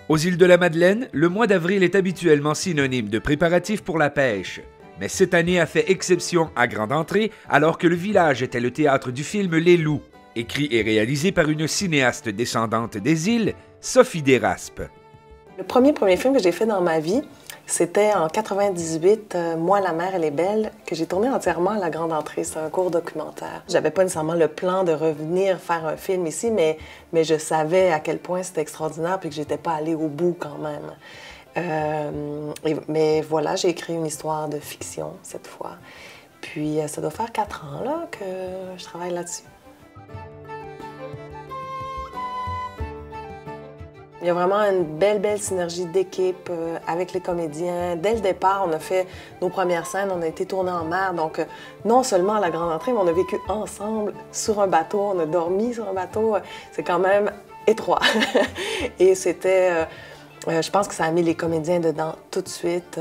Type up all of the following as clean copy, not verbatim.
Aux îles de la Madeleine, le mois d'avril est habituellement synonyme de préparatifs pour la pêche. Mais cette année a fait exception à grande entrée alors que le village était le théâtre du film Les Loups, écrit et réalisé par une cinéaste descendante des îles, Sophie Desraspes. Le premier film que j'ai fait dans ma vie, c'était en 98, Moi, la mer, elle est belle, que j'ai tourné entièrement à la grande entrée. C'est un court documentaire. J'avais pas nécessairement le plan de revenir faire un film ici, mais je savais à quel point c'était extraordinaire puis que j'étais pas allée au bout quand même. Mais voilà, j'ai écrit une histoire de fiction cette fois. Puis ça doit faire 4 ans là, que je travaille là-dessus. Il y a vraiment une belle synergie d'équipe avec les comédiens. Dès le départ, on a fait nos premières scènes, on a été tournés en mer. Donc, non seulement à la grande entrée, mais on a vécu ensemble sur un bateau, on a dormi sur un bateau. C'est quand même étroit. Et c'était... je pense que ça a mis les comédiens dedans tout de suite,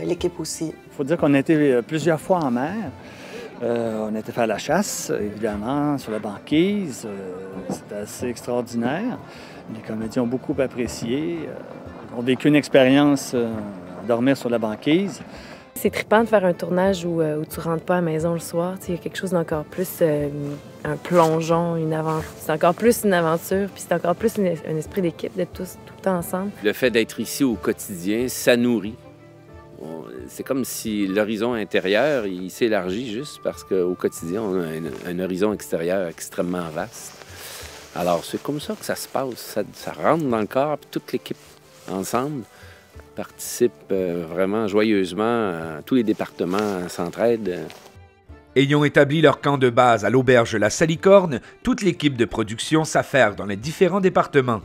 l'équipe aussi. Il faut dire qu'on a été plusieurs fois en mer. On a été faire la chasse, évidemment, sur la banquise. C'était assez extraordinaire. Les comédiens ont beaucoup apprécié. On a vécu une expérience à dormir sur la banquise. C'est trippant de faire un tournage où tu rentres pas à la maison le soir. Il y a quelque chose d'encore plus un plongeon, une aventure. C'est encore plus une aventure, puis c'est encore plus un esprit d'équipe, d'être tous tout le temps ensemble. Le fait d'être ici au quotidien, ça nourrit. C'est comme si l'horizon intérieur, il s'élargit juste parce qu'au quotidien, on a un horizon extérieur extrêmement vaste. Alors, c'est comme ça que ça se passe. Ça rentre dans le corps, puis toute l'équipe, ensemble, participe vraiment joyeusement. Tous les départements s'entraident. Ayant établi leur camp de base à l'auberge La Salicorne, toute l'équipe de production s'affaire dans les différents départements.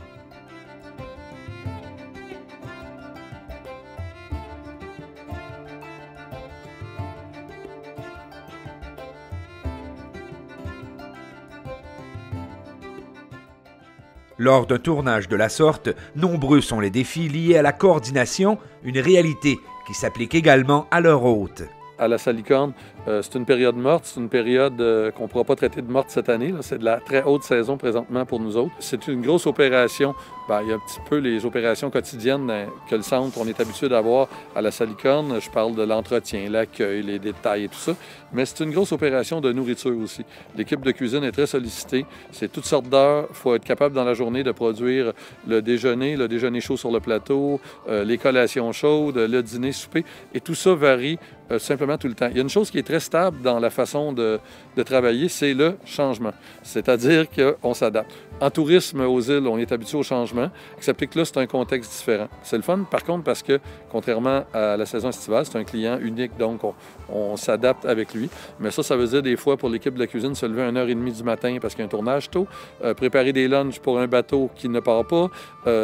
Lors d'un tournage de la sorte, nombreux sont les défis liés à la coordination, une réalité qui s'applique également à leur hôte. À la Salicorne, c'est une période morte, c'est une période qu'on ne pourra pas traiter de morte cette année. C'est de la très haute saison présentement pour nous autres. C'est une grosse opération. Bien, il y a un petit peu les opérations quotidiennes que le centre, on est habitué d'avoir à la Salicorne. Je parle de l'entretien, l'accueil, les détails et tout ça. Mais c'est une grosse opération de nourriture aussi. L'équipe de cuisine est très sollicitée. C'est toutes sortes d'heures. Il faut être capable dans la journée de produire le déjeuner chaud sur le plateau, les collations chaudes, le dîner, souper. Et tout ça varie simplement tout le temps. Il y a une chose qui est très stable dans la façon de travailler, c'est le changement. C'est-à-dire qu'on s'adapte. En tourisme aux îles, on est habitué au changement, excepté que là, c'est un contexte différent. C'est le fun, par contre, parce que, contrairement à la saison estivale, c'est un client unique, donc on s'adapte avec lui. Mais ça veut dire des fois, pour l'équipe de la cuisine, se lever à 1h30 du matin parce qu'il y a un tournage tôt, préparer des lunchs pour un bateau qui ne part pas,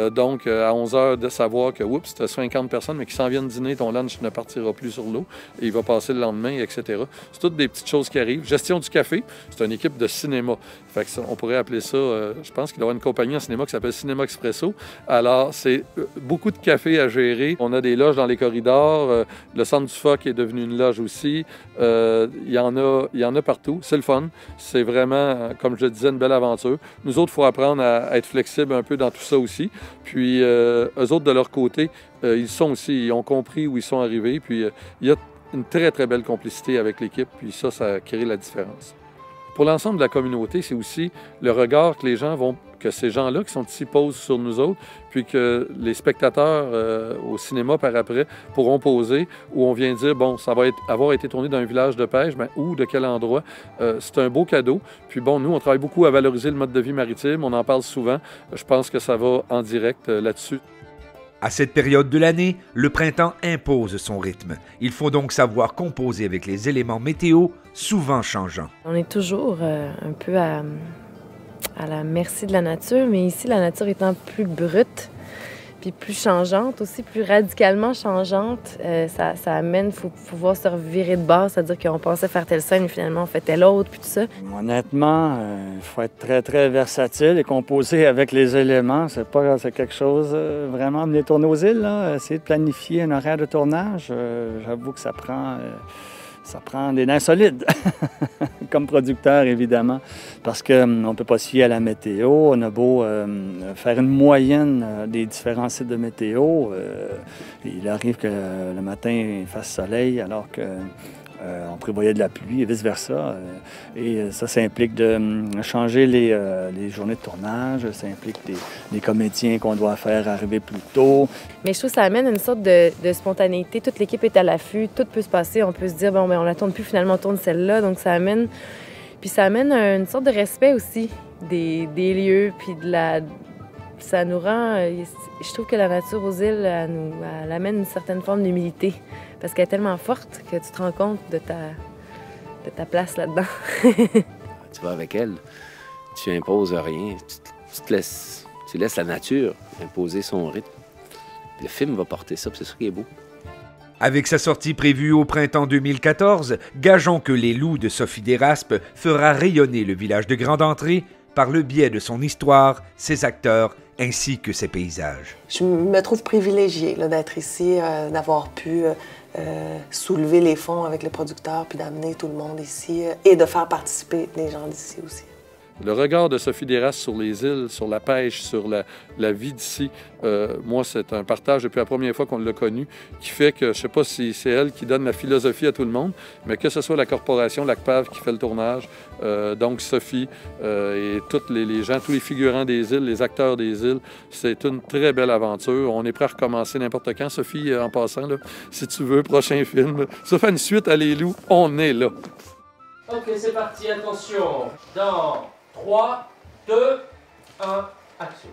donc à 11h, de savoir que, oups, tu as 50 personnes, mais qui s'en viennent dîner, ton lunch ne partira plus sur l'eau, et il va passer le lendemain, etc. C'est toutes des petites choses qui arrivent. Gestion du café, c'est une équipe de cinéma. Fait que ça, on pourrait appeler ça, je pense qu'il doit y avoir une compagnie en cinéma qui s'appelle Cinéma Expresso. Alors, c'est beaucoup de café à gérer. On a des loges dans les corridors. Le centre du Phoque est devenu une loge aussi. Il y en a partout. C'est le fun. C'est vraiment, comme je le disais, une belle aventure. Nous autres, il faut apprendre à être flexible un peu dans tout ça aussi. Puis, eux autres, de leur côté, ils sont aussi, ils ont compris où ils sont arrivés. Puis, il y a une très, très belle complicité avec l'équipe. Puis ça crée la différence. Pour l'ensemble de la communauté, c'est aussi le regard que que ces gens-là qui sont ici posent sur nous autres, puis que les spectateurs au cinéma par après pourront poser, où on vient dire, bon, ça va avoir été tourné dans un village de pêche, ben, où, de quel endroit. C'est un beau cadeau. Puis bon, nous, on travaille beaucoup à valoriser le mode de vie maritime, on en parle souvent. Je pense que ça va en direct là-dessus. À cette période de l'année, le printemps impose son rythme. Il faut donc savoir composer avec les éléments météo, souvent changeants. On est toujours un peu à la merci de la nature, mais ici, la nature étant plus brute, puis plus changeante aussi, plus radicalement changeante, ça amène, il faut pouvoir se revirer de bord, c'est-à-dire qu'on pensait faire telle scène, mais finalement on fait telle autre, puis tout ça. Honnêtement, il faut être très, très versatile et composer avec les éléments. C'est quelque chose, vraiment, venir tourner aux îles, là, essayer de planifier un horaire de tournage. J'avoue que ça prend ça prend des nerfs solides, comme producteur, évidemment, parce qu'on ne peut pas se fier à la météo. On a beau faire une moyenne des différents sites de météo, il arrive que le matin, il fasse soleil, alors que on prévoyait de la pluie et vice-versa. Et ça implique de changer les journées de tournage, ça implique des comédiens qu'on doit faire arriver plus tôt. Mais je trouve que ça amène une sorte de spontanéité. Toute l'équipe est à l'affût, tout peut se passer. On peut se dire, bon, mais on la tourne plus, finalement, on tourne celle-là. Donc ça amène... Puis ça amène une sorte de respect aussi des lieux, puis ça nous rend... Je trouve que la nature aux îles, elle amène une certaine forme d'humilité. Parce qu'elle est tellement forte que tu te rends compte de ta place là-dedans. Tu vas avec elle, tu imposes rien, tu laisses la nature imposer son rythme. Le film va porter ça, c'est ça qui est beau. Avec sa sortie prévue au printemps 2014, gageons que Les Loups de Sophie Desraspes fera rayonner le village de Grande-Entrée par le biais de son histoire, ses acteurs ainsi que ses paysages. Je me trouve privilégiée d'être ici, d'avoir pu soulever les fonds avec les producteurs, puis d'amener tout le monde ici et de faire participer les gens d'ici aussi. Le regard de Sophie Desraspes sur les îles, sur la pêche, sur la vie d'ici, moi, c'est un partage depuis la première fois qu'on l'a connue, qui fait que, je ne sais pas si c'est elle qui donne la philosophie à tout le monde, mais que ce soit la corporation, l'ACPAV qui fait le tournage, donc Sophie et tous les gens, tous les figurants des îles, les acteurs des îles, c'est une très belle aventure. On est prêt à recommencer n'importe quand. Sophie, en passant, là, si tu veux, prochain film, ça fait une suite à Les Loups, on est là. Ok, c'est parti, attention. Dans 3, 2, 1, action.